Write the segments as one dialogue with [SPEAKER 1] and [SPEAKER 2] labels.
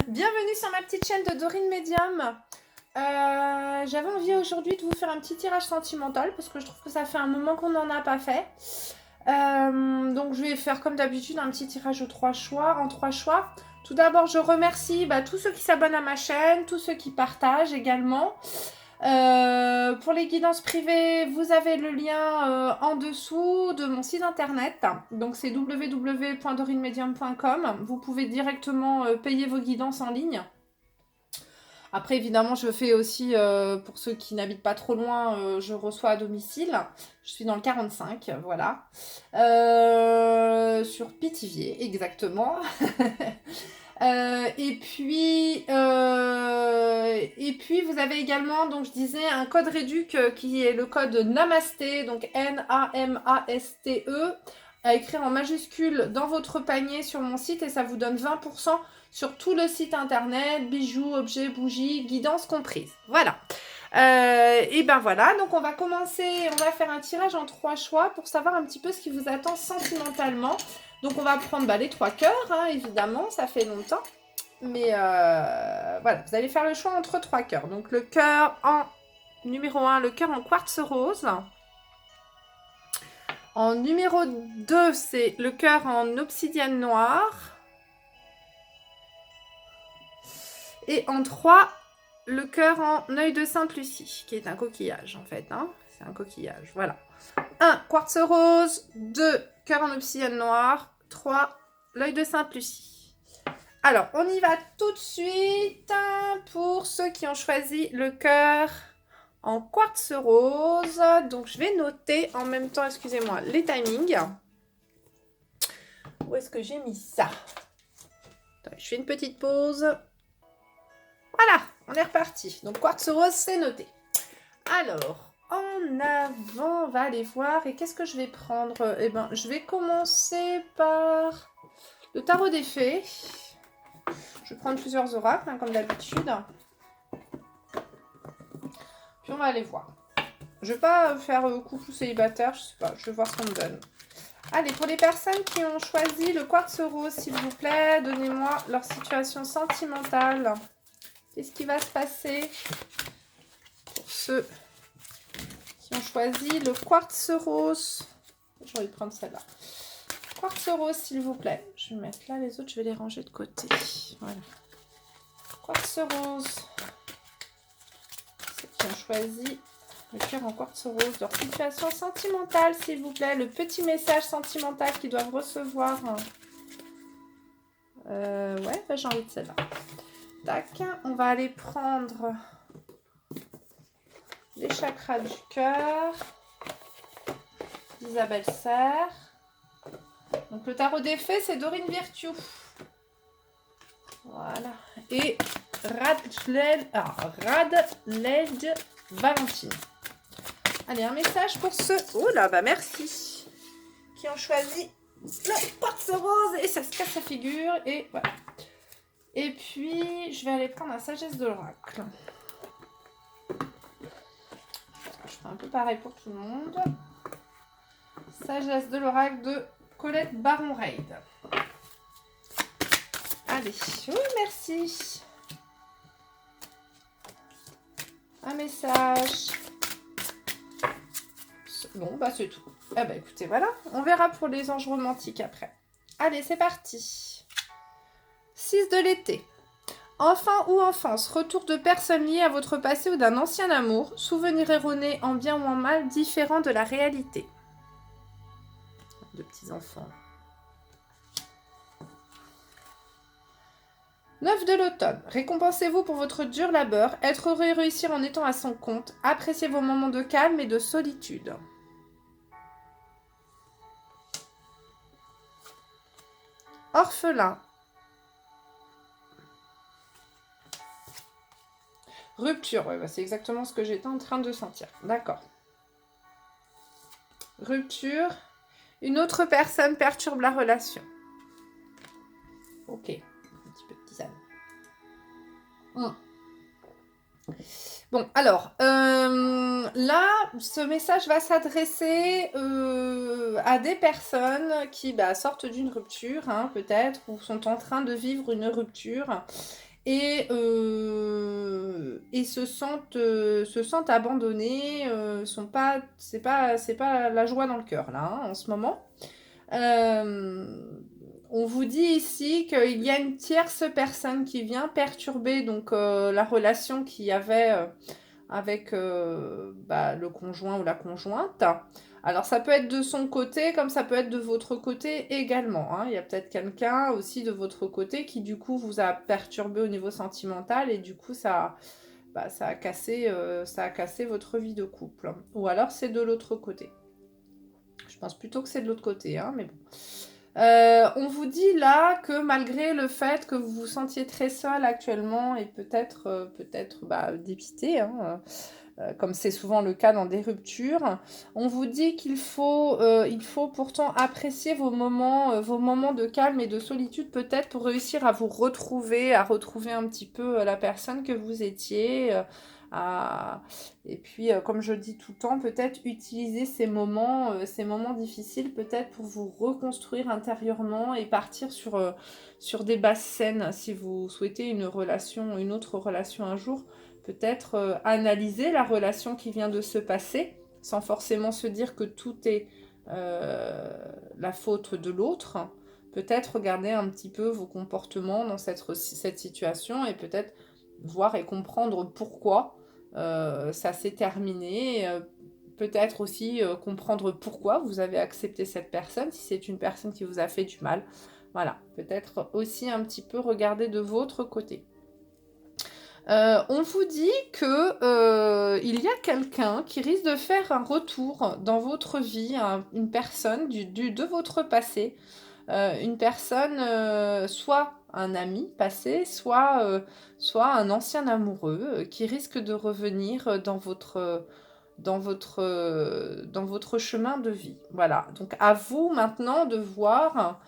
[SPEAKER 1] Bienvenue sur ma petite chaîne de Dorine Medium. J'avais envie aujourd'hui de vous faire un petit tirage sentimental parce que je trouve que ça fait un moment qu'on n'en a pas fait. Donc je vais faire comme d'habitude un petit tirage en trois choix. Tout d'abord, je remercie tous ceux qui s'abonnent à ma chaîne, tous ceux qui partagent également. Pour les guidances privées, vous avez le lien en dessous de mon site internet. Donc c'est www.dorinemedium.com. Vous pouvez directement payer vos guidances en ligne. Après, évidemment, je fais aussi, pour ceux qui n'habitent pas trop loin, je reçois à domicile. Je suis dans le 45, voilà. Sur Pithiviers, exactement. Et puis, vous avez également, donc je disais, un code réduc qui est le code Namasté, donc N-A-M-A-S-T-E, à écrire en majuscule dans votre panier sur mon site et ça vous donne 20% sur tout le site internet, bijoux, objets, bougies, guidances comprises. Voilà. Et ben voilà, donc on va commencer, on va faire un tirage en 3 choix pour savoir un petit peu ce qui vous attend sentimentalement. Donc on va prendre les 3 cœurs, hein, évidemment, ça fait longtemps. Mais voilà, vous allez faire le choix entre 3 cœurs. Donc le cœur en numéro 1, le cœur en quartz rose. En numéro 2, c'est le cœur en obsidienne noire. Et en 3, le cœur en œil de Sainte-Lucie, qui est un coquillage en fait. Hein. C'est un coquillage, voilà. 1, quartz rose. 2, cœur en obsidienne noire. 3, l'œil de Sainte-Lucie. Alors, on y va tout de suite pour ceux qui ont choisi le cœur en quartz rose. Donc, je vais noter en même temps, excusez-moi, les timings. Où est-ce que j'ai mis ça? Attends, je fais une petite pause. Voilà, on est reparti. Donc, quartz rose, c'est noté. Alors, en avant, on va aller voir. Et qu'est-ce que je vais prendre? Eh bien, je vais commencer par le tarot des fées. Je vais prendre plusieurs oracles, comme d'habitude. Puis on va aller voir. Je vais pas faire coucou célibataire, je sais pas, je vais voir ce qu'on me donne. Allez, pour les personnes qui ont choisi le quartz rose, s'il vous plaît, donnez-moi leur situation sentimentale. Qu'est-ce qui va se passer pour ceux qui ont choisi le quartz rose? J'ai envie de prendre celle-là. Quartz rose, s'il vous plaît. Je vais mettre là, les autres, je vais les ranger de côté. Voilà. Quartz rose. Ceux qui ont choisi le cœur en quartz rose. Leur situation sentimentale, s'il vous plaît. Le petit message sentimental qu'ils doivent recevoir. Ouais, j'ai envie de celle-là. Tac. On va aller prendre les chakras du cœur d'Isabelle Serre. Donc le tarot des fées, c'est Dorine Virtue. Voilà. Et Radledge Valentine. Allez, un message pour ceux... Oh là, merci. Qui ont choisi le quartz rose. Et ça se casse la figure. Et voilà. Et puis, je vais aller prendre la sagesse de l'oracle. Je ferai un peu pareil pour tout le monde. Sagesse de l'oracle de Colette Baron-Reid. Allez, oui, merci. Un message. Bon, c'est tout. Ah écoutez, voilà. On verra pour les anges romantiques après. Allez, c'est parti. 6 de l'été. Enfant ou enfance, retour de personnes liées à votre passé ou d'un ancien amour, souvenir erroné en bien ou en mal, différent de la réalité. De petits enfants. 9 de l'automne. Récompensez-vous pour votre dur labeur, être heureux et réussir en étant à son compte, appréciez vos moments de calme et de solitude. Orphelin. Rupture, ouais, c'est exactement ce que j'étais en train de sentir. D'accord. Rupture. Une autre personne perturbe la relation. Ok. Un petit peu de tisane. Bon, alors, là, ce message va s'adresser à des personnes qui sortent d'une rupture, hein, peut-être, ou sont en train de vivre une rupture et se sentent abandonnées, c'est pas la joie dans le cœur, là, hein, en ce moment. On vous dit ici qu'il y a une tierce personne qui vient perturber donc la relation qu'il y avait avec le conjoint ou la conjointe. Alors ça peut être de son côté comme ça peut être de votre côté également, hein. Il y a peut-être quelqu'un aussi de votre côté qui du coup vous a perturbé au niveau sentimental et du coup ça a cassé votre vie de couple. Ou alors c'est de l'autre côté. Je pense plutôt que c'est de l'autre côté, hein, mais bon. On vous dit là que malgré le fait que vous vous sentiez très seul actuellement et peut-être dépité, hein, comme c'est souvent le cas dans des ruptures, on vous dit qu'il faut pourtant apprécier vos moments de calme et de solitude peut-être pour réussir à vous retrouver, à retrouver un petit peu la personne que vous étiez. Et puis, comme je dis tout le temps, peut-être utiliser ces moments difficiles peut-être pour vous reconstruire intérieurement et partir sur des bases saines si vous souhaitez une autre relation un jour. Peut-être analyser la relation qui vient de se passer sans forcément se dire que tout est la faute de l'autre. Peut-être regarder un petit peu vos comportements dans cette situation et peut-être voir et comprendre pourquoi ça s'est terminé. Peut-être aussi comprendre pourquoi vous avez accepté cette personne, si c'est une personne qui vous a fait du mal. Voilà, peut-être aussi un petit peu regarder de votre côté. On vous dit que il y a quelqu'un qui risque de faire un retour dans votre vie, une personne de votre passé, une personne, soit un ami passé, soit un ancien amoureux qui risque de revenir dans votre chemin de vie. Voilà, donc à vous maintenant de voir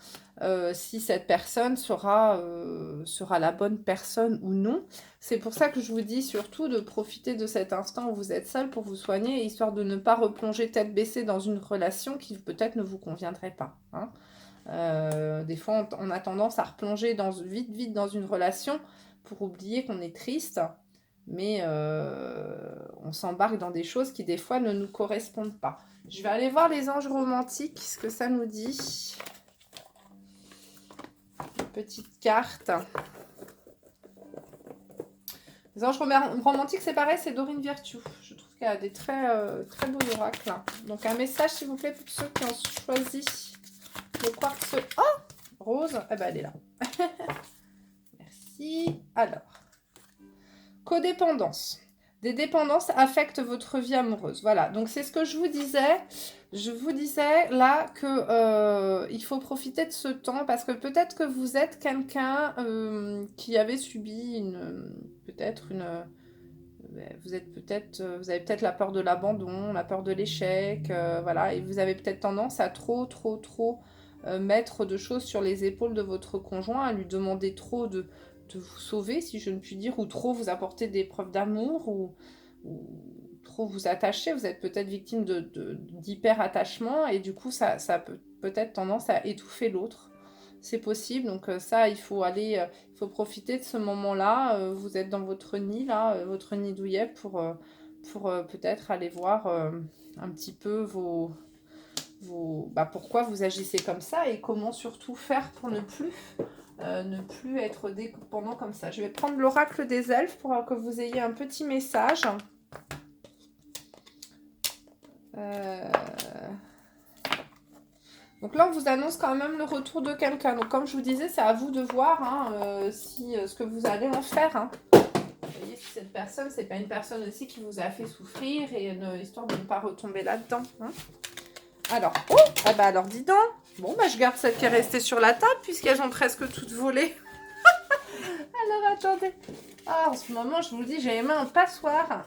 [SPEAKER 1] si cette personne sera la bonne personne ou non. C'est pour ça que je vous dis surtout de profiter de cet instant où vous êtes seul pour vous soigner, histoire de ne pas replonger tête baissée dans une relation qui peut-être ne vous conviendrait pas, hein. Des fois, on a tendance à replonger vite dans une relation pour oublier qu'on est triste, mais on s'embarque dans des choses qui des fois ne nous correspondent pas. Je vais aller voir les anges romantiques, ce que ça nous dit. Petite carte. Les anges romantiques, c'est pareil, c'est Dorine Virtue. Je trouve qu'elle a des très beaux oracles. Donc un message, s'il vous plaît, pour ceux qui ont choisi le quartz. Oh, rose. Eh ben, elle est là. Merci. Alors, codépendance. Des dépendances affectent votre vie amoureuse. Voilà, donc c'est ce que je vous disais. Je vous disais là que il faut profiter de ce temps parce que peut-être que vous êtes quelqu'un qui avait subi vous avez peut-être la peur de l'abandon, la peur de l'échec, voilà, et vous avez peut-être tendance à trop mettre de choses sur les épaules de votre conjoint, à lui demander trop de vous sauver, si je ne puis dire, ou trop vous apporter des preuves d'amour, ou trop vous attacher. Vous êtes peut-être victime d'hyper-attachement, et du coup, ça peut peut-être tendance à étouffer l'autre. C'est possible, donc ça, il faut profiter de ce moment-là. Vous êtes dans votre nid, là, votre nid douillet, pour peut-être aller voir un petit peu pourquoi vous agissez comme ça et comment surtout faire pour ne plus être dépendant comme ça. Je vais prendre l'oracle des elfes pour que vous ayez un petit message. Donc là, on vous annonce quand même le retour de quelqu'un. Donc comme je vous disais, c'est à vous de voir ce que vous allez en faire, hein. Vous voyez, si cette personne, c'est pas une personne aussi qui vous a fait souffrir et histoire de ne pas retomber là-dedans, hein. Alors, alors dis donc. Bon, je garde celle qui est restée sur la table puisqu'elles ont presque toutes volé. Alors, attendez. En ce moment, je vous le dis, j'ai les mains en passoire.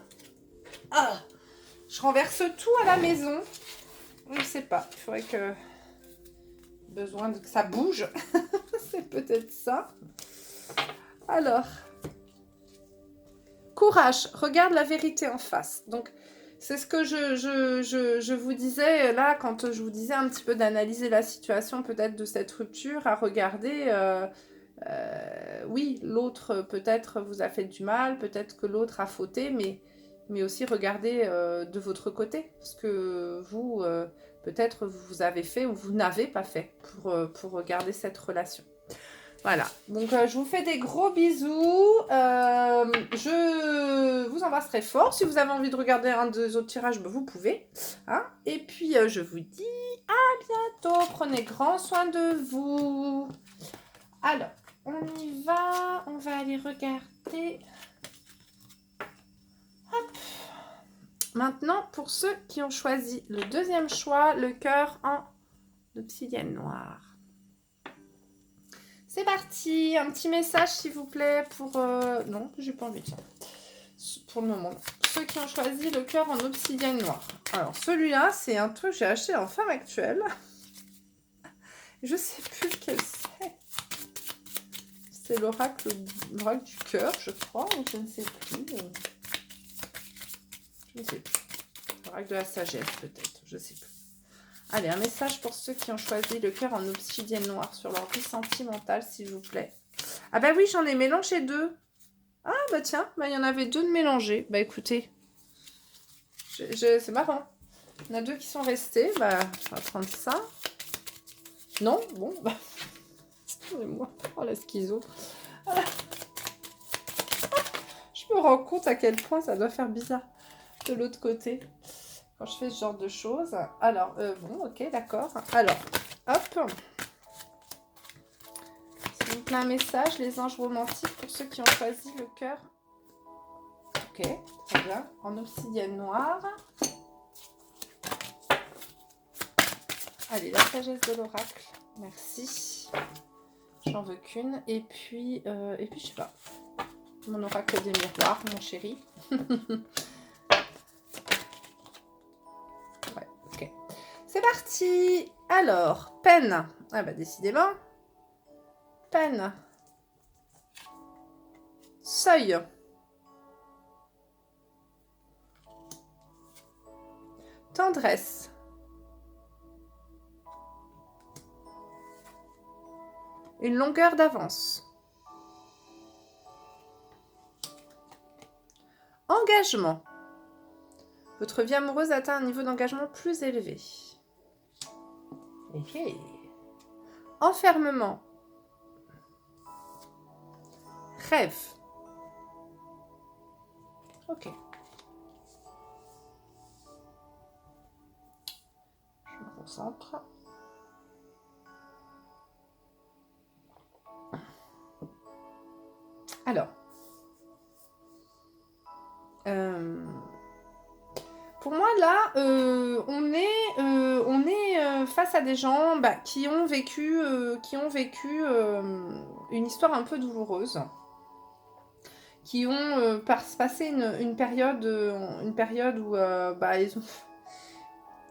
[SPEAKER 1] Je renverse tout à la maison. Je sais pas, il faudrait que... besoin que ça bouge. C'est peut-être ça. Alors... Courage, regarde la vérité en face. Donc, c'est ce que je vous disais là, quand je vous disais un petit peu d'analyser la situation peut-être de cette rupture, à regarder, oui, l'autre peut-être vous a fait du mal, peut-être que l'autre a fauté, mais aussi regarder de votre côté, ce que vous, peut-être vous avez fait ou vous n'avez pas fait pour regarder cette relation. Voilà, donc je vous fais des gros bisous, je vous embrasse très fort, si vous avez envie de regarder un des autres tirages, ben, vous pouvez, hein. Et puis je vous dis à bientôt, prenez grand soin de vous. Alors, on y va, on va aller regarder. Hop. Maintenant, pour ceux qui ont choisi le deuxième choix, le cœur en obsidienne noire. C'est parti, un petit message s'il vous plaît pour... Non, j'ai pas envie de ça. Pour le moment. Ceux qui ont choisi le cœur en obsidienne noire. Alors celui-là, c'est un truc que j'ai acheté en Femme Actuelle. Je sais plus lequel c'est. C'est l'oracle du cœur, je crois, ou je ne sais plus. Je ne sais plus. L'oracle de la sagesse peut-être, je ne sais plus. Allez, un message pour ceux qui ont choisi le cœur en obsidienne noire sur leur vie sentimentale, s'il vous plaît. Ah bah oui, j'en ai mélangé 2. Ah bah tiens, bah, il y en avait 2 de mélangés. Bah écoutez, c'est marrant. Il y en a 2 qui sont restés. Bah, on va prendre ça. Non, bon, bah... Excusez-moi. Oh la schizo. Ah. Je me rends compte à quel point ça doit faire bizarre de l'autre côté. Quand je fais ce genre de choses. Alors, bon, ok, d'accord. Alors, hop. S'il vous plaît, un message, les anges romantiques, pour ceux qui ont choisi le cœur. Ok, très bien. En obsidienne noire. Allez, la sagesse de l'oracle. Merci. J'en veux qu'une. Et puis, je sais pas. Mon oracle des miroirs, mon chéri. C'est parti. Alors, peine. Ah bah décidément. Peine. Seuil. Tendresse. Une longueur d'avance. Engagement. Votre vie amoureuse atteint un niveau d'engagement plus élevé. Okay. Enfermement. Rêve. Ok. Je me concentre. Alors. Pour moi, là, on est face à des gens qui ont vécu une histoire un peu douloureuse, qui ont passé une période où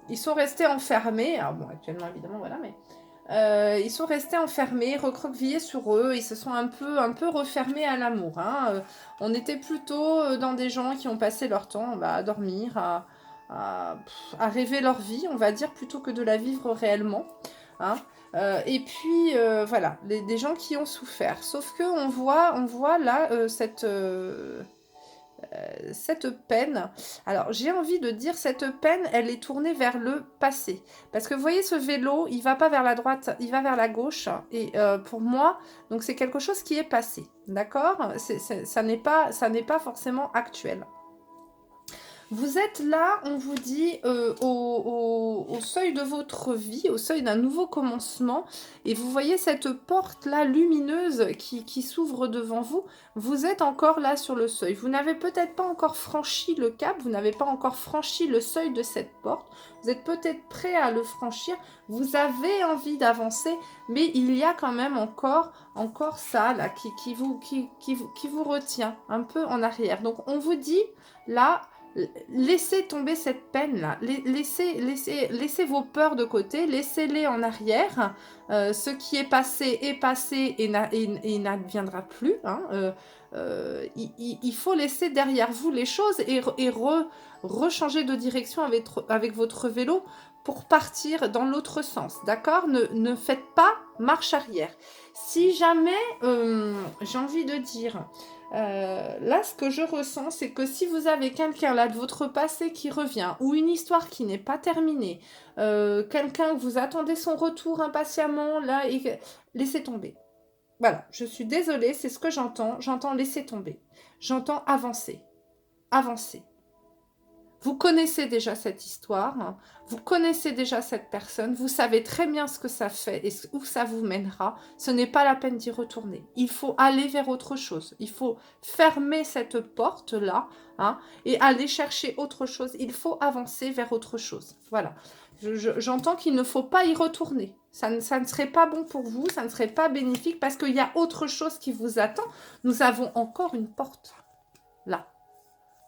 [SPEAKER 1] ils sont restés enfermés. Alors bon, actuellement, évidemment, voilà, mais ils sont restés enfermés, recroquevillés sur eux, ils se sont un peu refermés à l'amour. Hein. On était plutôt dans des gens qui ont passé leur temps à dormir, à rêver leur vie, on va dire, plutôt que de la vivre réellement. Hein. Et puis, voilà, des gens qui ont souffert. Sauf qu'on voit là cette peine. Alors, j'ai envie de dire, cette peine, elle est tournée vers le passé. Parce que vous voyez, ce vélo, il va pas vers la droite, il va vers la gauche. Et pour moi, donc c'est quelque chose qui est passé. D'accord ? Ça n'est pas forcément actuel. Vous êtes là, on vous dit, au seuil de votre vie, au seuil d'un nouveau commencement, et vous voyez cette porte-là lumineuse qui s'ouvre devant vous. Vous êtes encore là sur le seuil. Vous n'avez peut-être pas encore franchi le cap, vous n'avez pas encore franchi le seuil de cette porte. Vous êtes peut-être prêt à le franchir, vous avez envie d'avancer, mais il y a quand même encore ça là qui vous retient un peu en arrière. Donc on vous dit là, laissez tomber cette peine-là. Laissez vos peurs de côté, laissez-les en arrière. Ce qui est passé et n'adviendra plus. Hein. Il faut laisser derrière vous les choses et rechanger de direction avec votre vélo pour partir dans l'autre sens. D'accord ? Ne faites pas marche arrière. Si jamais, j'ai envie de dire... là, ce que je ressens, c'est que si vous avez quelqu'un là de votre passé qui revient, ou une histoire qui n'est pas terminée, quelqu'un que vous attendez son retour impatiemment, là, laissez tomber. Voilà, je suis désolée, c'est ce que j'entends. J'entends laisser tomber. J'entends avancer. Avancer. Vous connaissez déjà cette histoire, hein. Vous connaissez déjà cette personne, vous savez très bien ce que ça fait et où ça vous mènera. Ce n'est pas la peine d'y retourner. Il faut aller vers autre chose. Il faut fermer cette porte-là, hein, et aller chercher autre chose. Il faut avancer vers autre chose. Voilà. J'entends qu'il ne faut pas y retourner. Ça ne serait pas bon pour vous, ça ne serait pas bénéfique parce qu'il y a autre chose qui vous attend. Nous avons encore une porte là.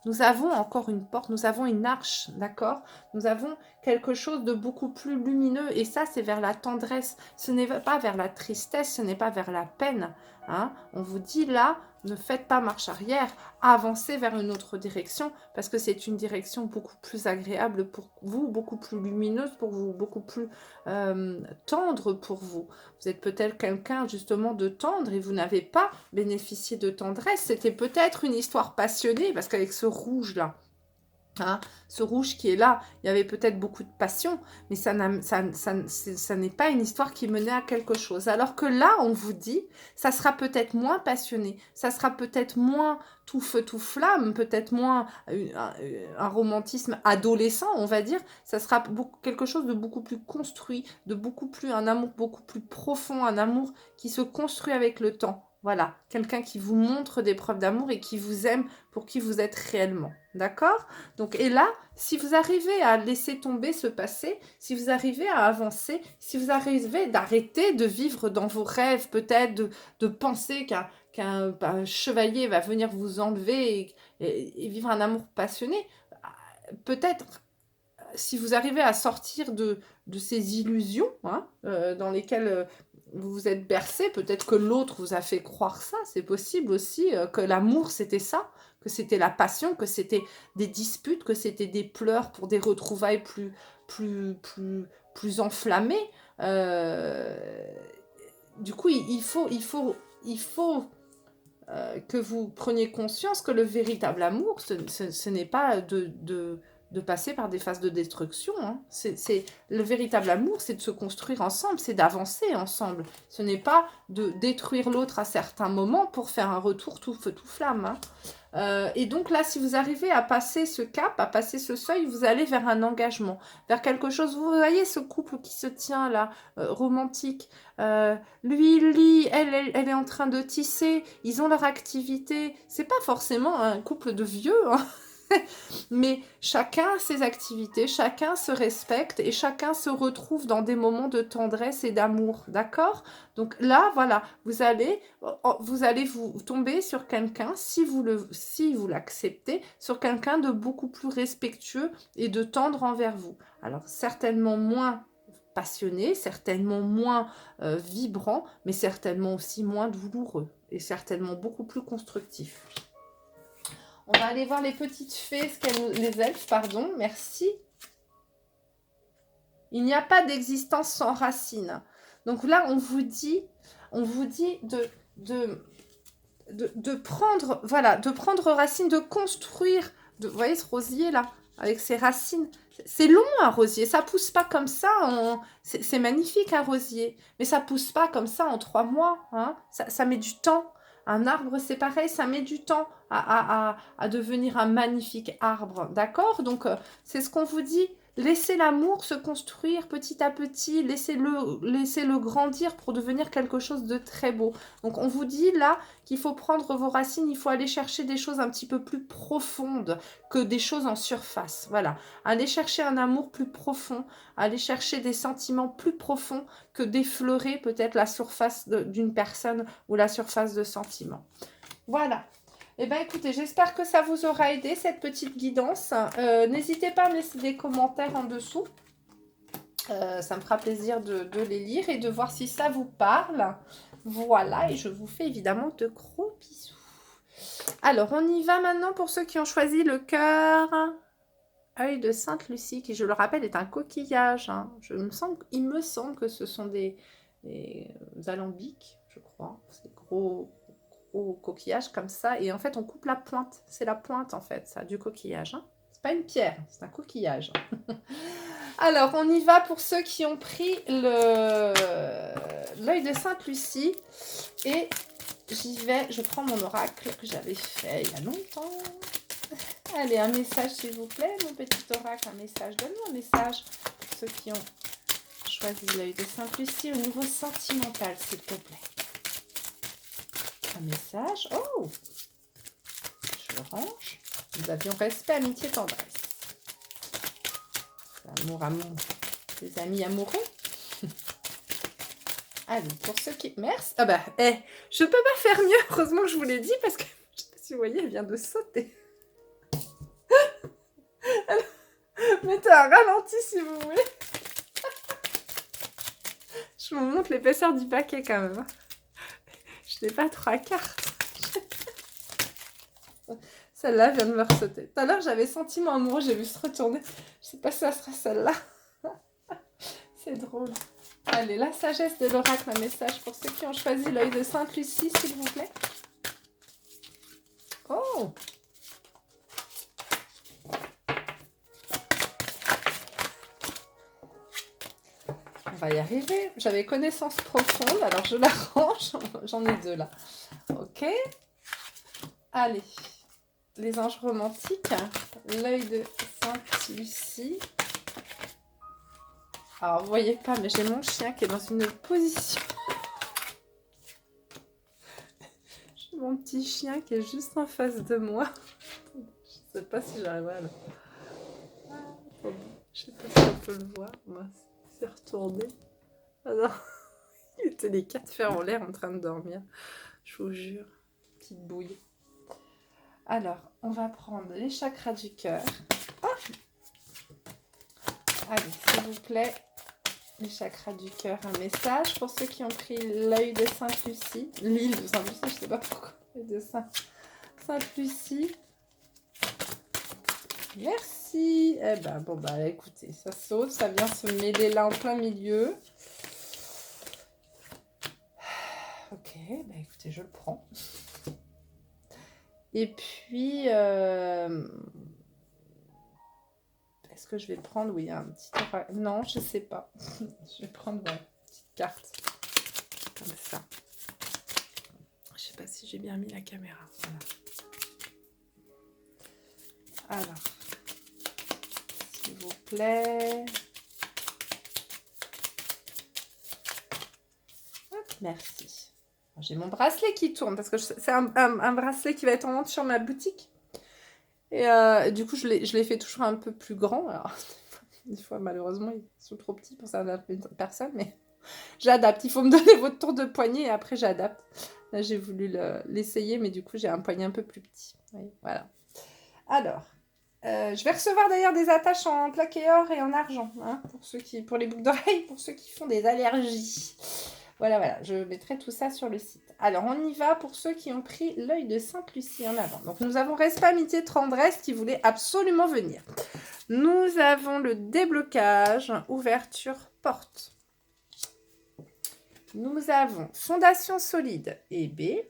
[SPEAKER 1] Nous avons encore une porte, nous avons une arche, d'accord? Nous avons quelque chose de beaucoup plus lumineux. Et ça, c'est vers la tendresse. Ce n'est pas vers la tristesse, ce n'est pas vers la peine. Hein? On vous dit là, ne faites pas marche arrière, avancez vers une autre direction, parce que c'est une direction beaucoup plus agréable pour vous, beaucoup plus lumineuse pour vous, beaucoup plus tendre pour vous. Vous êtes peut-être quelqu'un justement de tendre et vous n'avez pas bénéficié de tendresse. C'était peut-être une histoire passionnée, parce qu'avec ce rouge-là, hein, ce rouge qui est là, il y avait peut-être beaucoup de passion, mais ça n'est pas une histoire qui menait à quelque chose. Alors que là, on vous dit, ça sera peut-être moins passionné, ça sera peut-être moins tout feu, tout flamme, peut-être moins un romantisme adolescent, on va dire. Ça sera quelque chose de beaucoup plus construit, un amour beaucoup plus profond, un amour qui se construit avec le temps. Voilà, quelqu'un qui vous montre des preuves d'amour et qui vous aime pour qui vous êtes réellement. D'accord ? Donc, et là, si vous arrivez à laisser tomber ce passé, si vous arrivez à avancer, si vous arrivez d'arrêter de vivre dans vos rêves, peut-être de penser qu'un chevalier va venir vous enlever et vivre un amour passionné, peut-être, si vous arrivez à sortir de ces illusions, hein, dans lesquelles vous vous êtes bercé, peut-être que l'autre vous a fait croire ça, c'est possible aussi, que l'amour c'était ça, que c'était la passion, que c'était des disputes, que c'était des pleurs pour des retrouvailles plus enflammées. Du coup, il faut que vous preniez conscience que le véritable amour, ce n'est pas de passer par des phases de destruction. Hein. Le véritable amour, c'est de se construire ensemble, c'est d'avancer ensemble. Ce n'est pas de détruire l'autre à certains moments pour faire un retour tout feu, tout flamme. Hein. Et donc là, si vous arrivez à passer ce cap, à passer ce seuil, vous allez vers un engagement, vers quelque chose. Vous voyez ce couple qui se tient là, romantique. Lui, il lit, elle est en train de tisser. Ils ont leur activité. C'est pas forcément un couple de vieux, hein. Mais chacun a ses activités, chacun se respecte et chacun se retrouve dans des moments de tendresse et d'amour, d'accord? Donc là, voilà, vous allez vous tomber sur quelqu'un, si vous l'acceptez, sur quelqu'un de beaucoup plus respectueux et de tendre envers vous. Alors certainement moins passionné, certainement moins vibrant, mais certainement aussi moins douloureux et certainement beaucoup plus constructif. On va aller voir les petites fées, les elfes, pardon, merci. Il n'y a pas d'existence sans racines. Donc là, on vous dit de prendre, voilà, de prendre racine, de construire. Vous voyez ce rosier là, avec ses racines. C'est long un rosier, ça pousse pas comme ça. C'est magnifique un rosier, mais ça pousse pas comme ça en 3 mois. Hein. Ça met du temps. Un arbre, c'est pareil, ça met du temps à devenir un magnifique arbre, d'accord? Donc, c'est ce qu'on vous dit. Laissez l'amour se construire petit à petit, laissez-le grandir pour devenir quelque chose de très beau. Donc, on vous dit là qu'il faut prendre vos racines, il faut aller chercher des choses un petit peu plus profondes que des choses en surface. Voilà, aller chercher un amour plus profond, aller chercher des sentiments plus profonds que d'effleurer peut-être la surface d'une personne ou la surface de sentiments. Voilà. Eh bien, écoutez, j'espère que ça vous aura aidé, cette petite guidance. N'hésitez pas à me laisser des commentaires en dessous. Ça me fera plaisir de les lire et de voir si ça vous parle. Voilà, et je vous fais évidemment de gros bisous. Alors, on y va maintenant pour ceux qui ont choisi le cœur œil de Sainte-Lucie, qui, je le rappelle, est un coquillage. Hein. Il me semble que ce sont des alambics, je crois. C'est gros coquillages comme ça. Et en fait, on coupe la pointe. C'est la pointe, en fait, ça, du coquillage. Hein. C'est pas une pierre, c'est un coquillage. Alors, on y va pour ceux qui ont pris l'œil de Sainte-Lucie. Et j'y vais, je prends mon oracle que j'avais fait il y a longtemps. Allez, un message s'il vous plaît, mon petit oracle, un message. Donne-moi un message pour ceux qui ont choisi l'œil de Sainte-Lucie au niveau sentimental, s'il te plaît. Un message. Oh! Je le range. Nous avions respect, amitié, tendresse. Amour, amour. Des amis amoureux. Allez, pour ceux qui... Merci. Ah bah, je peux pas faire mieux. Heureusement que je vous l'ai dit parce que, je sais pas si vous voyez, elle vient de sauter. Mettez un ralenti si vous voulez. Je vous montre l'épaisseur du paquet quand même. Je n'ai pas 3 cartes. Celle-là vient de me ressauter. Tout à l'heure, j'avais sentiment amoureux, j'ai vu se retourner. Je sais pas si ça sera celle-là. C'est drôle. Allez, la sagesse de l'oracle, un message pour ceux qui ont choisi l'œil de Sainte-Lucie, s'il vous plaît. Oh! On va y arriver. J'avais connaissance profonde, alors je la range. J'en ai 2 là. Ok. Allez. Les anges romantiques. L'œil de Sainte-Lucie. Alors, vous voyez pas, mais j'ai mon chien qui est dans une position. J'ai mon petit chien qui est juste en face de moi. Je sais pas si j'arrive à le... Je sais pas si on peut le voir. Moi, c'est retourné. Ah non, il était les 4 fers en l'air en train de dormir. Je vous jure. Petite bouille. Alors, on va prendre les chakras du cœur. Oh, allez, s'il vous plaît, les chakras du cœur, un message pour ceux qui ont pris l'œil de Sainte-Lucie. L'île de Sainte-Lucie, je sais pas pourquoi. L'œil de Sainte-Lucie. Merci. Eh ben, bon, bah, écoutez, ça saute, ça vient se mêler là en plein milieu. Ok, bah, écoutez, je le prends. Et puis, est-ce que je vais le prendre? Oui, un petit... Non, je sais pas. Je vais prendre une petite carte. Comme ça. Je sais pas si j'ai bien mis la caméra. Voilà. Alors, s'il vous plaît. Hop, merci. J'ai mon bracelet qui tourne parce que c'est un bracelet qui va être en vente sur ma boutique. Et du coup, je l'ai fait toujours un peu plus grand. Alors, des fois, malheureusement, ils sont trop petits pour certaines personnes, mais j'adapte. Il faut me donner votre tour de poignet et après, j'adapte. Là, j'ai voulu l'essayer, mais du coup, j'ai un poignet un peu plus petit. Oui, voilà. Alors, je vais recevoir d'ailleurs des attaches en plaqué or et en argent, hein, pour les boucles d'oreilles, pour ceux qui font des allergies. Voilà, je mettrai tout ça sur le site. Alors, on y va pour ceux qui ont pris l'œil de Sainte-Lucie en avant. Donc, nous avons respect, amitié, tendresse qui voulait absolument venir. Nous avons le déblocage, ouverture, porte. Nous avons fondation solide et B.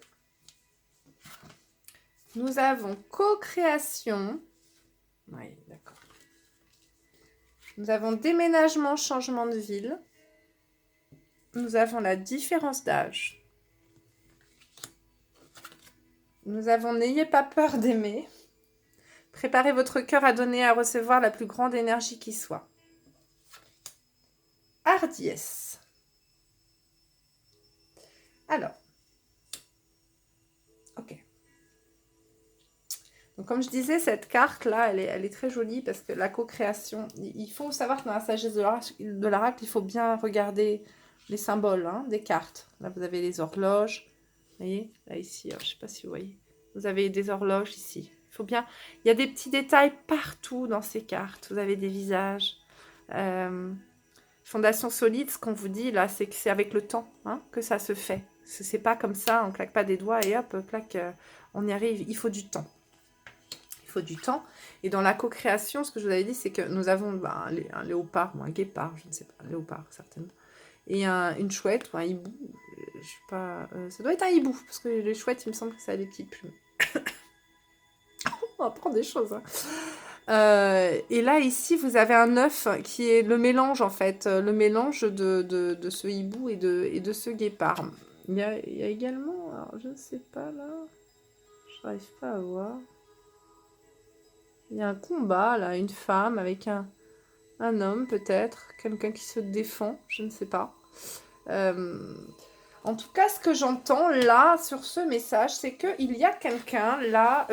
[SPEAKER 1] Nous avons co-création. Oui, d'accord. Nous avons déménagement, changement de ville. Nous avons la différence d'âge. Nous avons n'ayez pas peur d'aimer. Préparez votre cœur à donner et à recevoir la plus grande énergie qui soit. Hardiesse. Alors. Ok. Donc, comme je disais, cette carte-là, elle est très jolie parce que la co-création, il faut savoir que dans la sagesse de l'oracle, il faut bien regarder les symboles, hein, des cartes. Là, vous avez les horloges. Vous voyez, là, ici, alors, je ne sais pas si vous voyez. Vous avez des horloges ici. Il faut bien... Il y a des petits détails partout dans ces cartes. Vous avez des visages. Fondation solide, ce qu'on vous dit là, c'est que c'est avec le temps hein, que ça se fait. C'est pas comme ça, on claque pas des doigts et hop, claque, on y arrive. Il faut du temps. Il faut du temps. Et dans la co-création, ce que je vous avais dit, c'est que nous avons un léopard ou un guépard, je ne sais pas, un léopard certainement. Et une chouette ou un hibou. Je sais pas, ça doit être un hibou, parce que les chouettes, il me semble que ça a des petites plumes. On apprend des choses. Hein. Et là, ici, vous avez un œuf qui est le mélange, en fait. Le mélange de ce hibou et de ce guépard. Il y a également... Alors, je ne sais pas, là. Je n'arrive pas à voir. Il y a un combat, là. Une femme avec un homme, peut-être. Quelqu'un qui se défend. Je ne sais pas. En tout cas, ce que j'entends, là, sur ce message, c'est qu'il y a quelqu'un, là...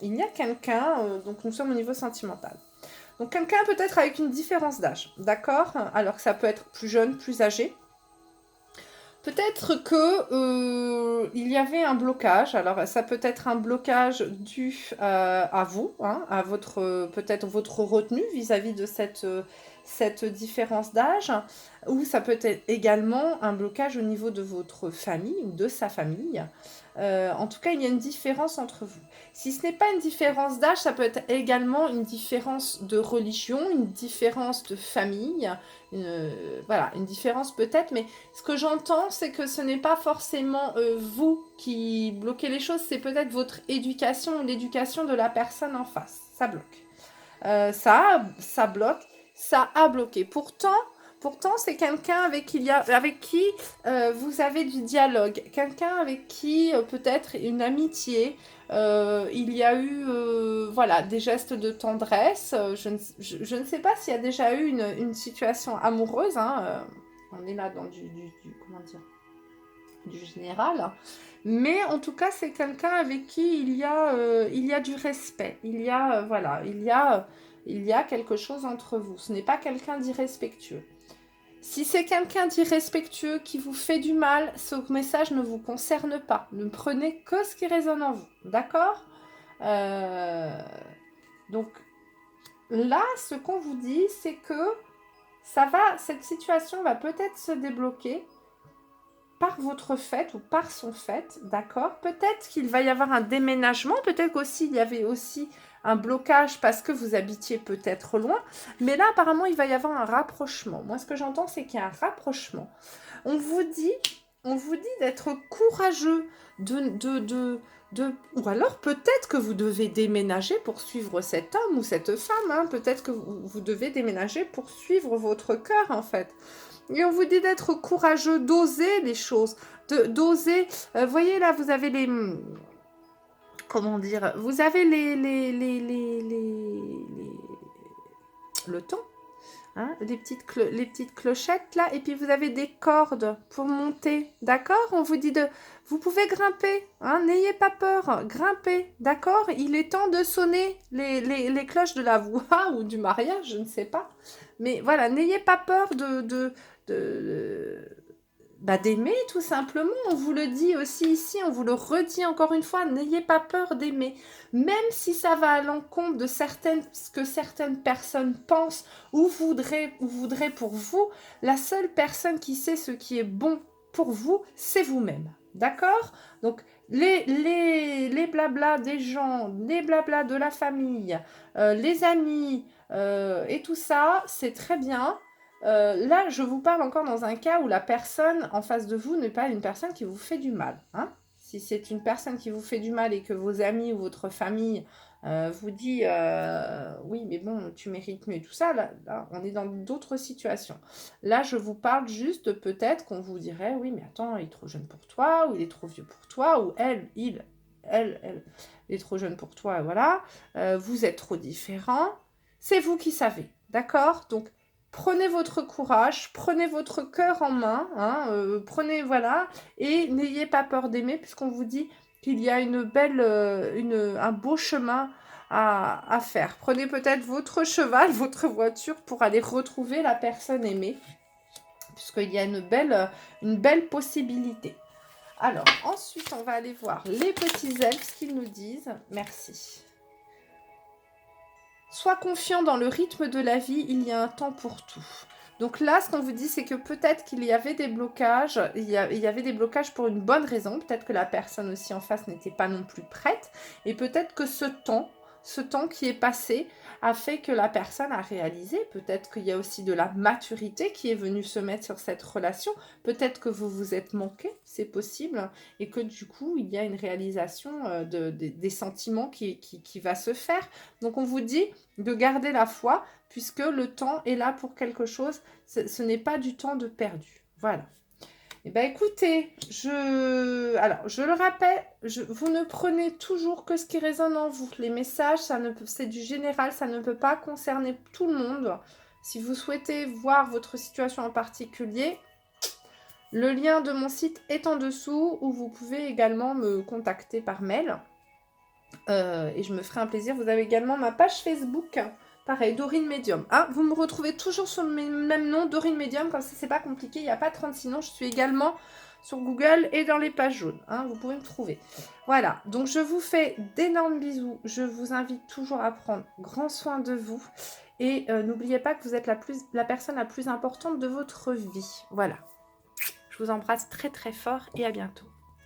[SPEAKER 1] il y a quelqu'un, donc nous sommes au niveau sentimental. Donc quelqu'un peut-être avec une différence d'âge, d'accord? Alors que ça peut être plus jeune, plus âgé. Peut-être que il y avait un blocage. Alors ça peut être un blocage dû à vous, hein, à votre peut-être votre retenue vis-à-vis de cette différence d'âge, ou ça peut être également un blocage au niveau de votre famille ou de sa famille. En tout cas, il y a une différence entre vous. Si ce n'est pas une différence d'âge, ça peut être également une différence de religion, une différence de famille, voilà, une différence peut-être, mais ce que j'entends, c'est que ce n'est pas forcément vous qui bloquez les choses, c'est peut-être votre éducation ou l'éducation de la personne en face. Ça bloque. Ça bloque, ça a bloqué. Pourtant, c'est quelqu'un avec qui vous avez du dialogue, quelqu'un avec qui peut-être une amitié, il y a eu voilà, des gestes de tendresse. Je ne sais pas s'il y a déjà eu une situation amoureuse. Hein, on est là dans comment dire, du général. Mais en tout cas, c'est quelqu'un avec qui il y a du respect. Voilà, il y a quelque chose entre vous. Ce n'est pas quelqu'un d'irrespectueux. Si c'est quelqu'un d'irrespectueux qui vous fait du mal, ce message ne vous concerne pas. Ne prenez que ce qui résonne en vous. D'accord ? Donc là, ce qu'on vous dit, c'est que cette situation va peut-être se débloquer par votre fait ou par son fait, d'accord? Peut-être qu'il va y avoir un déménagement, peut-être qu'aussi il y avait aussi un blocage parce que vous habitiez peut-être loin, mais là apparemment il va y avoir un rapprochement. Moi ce que j'entends c'est qu'il y a un rapprochement. On vous dit d'être courageux, ou alors peut-être que vous devez déménager pour suivre cet homme ou cette femme, hein. Peut-être que vous devez déménager pour suivre votre cœur en fait. Et on vous dit d'être courageux, d'oser les choses, d'oser. Voyez là, vous avez les... Comment dire? Vous avez le temps. Hein, les petites clochettes là, et puis vous avez des cordes pour monter, d'accord? On vous dit vous pouvez grimper, hein, n'ayez pas peur, grimpez, d'accord? Il est temps de sonner les cloches de la voix ou du mariage, je ne sais pas, mais voilà, n'ayez pas peur d'aimer tout simplement. On vous le dit aussi ici, on vous le redit encore une fois, n'ayez pas peur d'aimer, même si ça va à l'encontre de ce que certaines personnes pensent ou voudraient pour vous. La seule personne qui sait ce qui est bon pour vous, c'est vous-même, d'accord? Donc les blablas des gens, les blablas de la famille, les amis et tout ça, c'est très bien. Là, je vous parle encore dans un cas où la personne en face de vous n'est pas une personne qui vous fait du mal. Hein. Si c'est une personne qui vous fait du mal et que vos amis ou votre famille vous dit oui, mais bon, tu mérites mieux et tout ça, là, on est dans d'autres situations. Là, je vous parle juste peut-être qu'on vous dirait oui, mais attends, il est trop jeune pour toi, ou il est trop vieux pour toi, ou elle est trop jeune pour toi, voilà. Vous êtes trop différents. C'est vous qui savez, d'accord? Donc, prenez votre courage, prenez votre cœur en main, hein, prenez, voilà, et n'ayez pas peur d'aimer, puisqu'on vous dit qu'il y a un beau chemin à faire. Prenez peut-être votre cheval, votre voiture, pour aller retrouver la personne aimée, puisqu'il y a une belle possibilité. Alors, ensuite, on va aller voir les petits elfes, ce qu'ils nous disent. Merci. Sois confiant dans le rythme de la vie, il y a un temps pour tout. Donc là, ce qu'on vous dit, c'est que peut-être qu'il y avait des blocages, il y avait des blocages pour une bonne raison. Peut-être que la personne aussi en face n'était pas non plus prête. Et peut-être que ce temps qui est passé a fait que la personne a réalisé. Peut-être qu'il y a aussi de la maturité qui est venue se mettre sur cette relation. Peut-être que vous vous êtes manqué, c'est possible. Et que du coup, il y a une réalisation des sentiments qui va se faire. Donc on vous dit de garder la foi, puisque le temps est là pour quelque chose. Ce n'est pas du temps de perdu. Voilà. Eh bien, écoutez, alors, je le rappelle, vous ne prenez toujours que ce qui résonne en vous. Les messages, c'est du général, ça ne peut pas concerner tout le monde. Si vous souhaitez voir votre situation en particulier, le lien de mon site est en dessous, où vous pouvez également me contacter par mail. Et je me ferai un plaisir. Vous avez également ma page Facebook. Pareil, Dorine Medium. Ah, vous me retrouvez toujours sur le même nom, Dorine Medium, comme ça c'est pas compliqué, il n'y a pas 36 noms. Je suis également sur Google et dans les pages jaunes. Vous pouvez me trouver. Voilà, donc je vous fais d'énormes bisous. Je vous invite toujours à prendre grand soin de vous. Et n'oubliez pas que vous êtes la personne la plus importante de votre vie. Voilà. Je vous embrasse très très fort et à bientôt.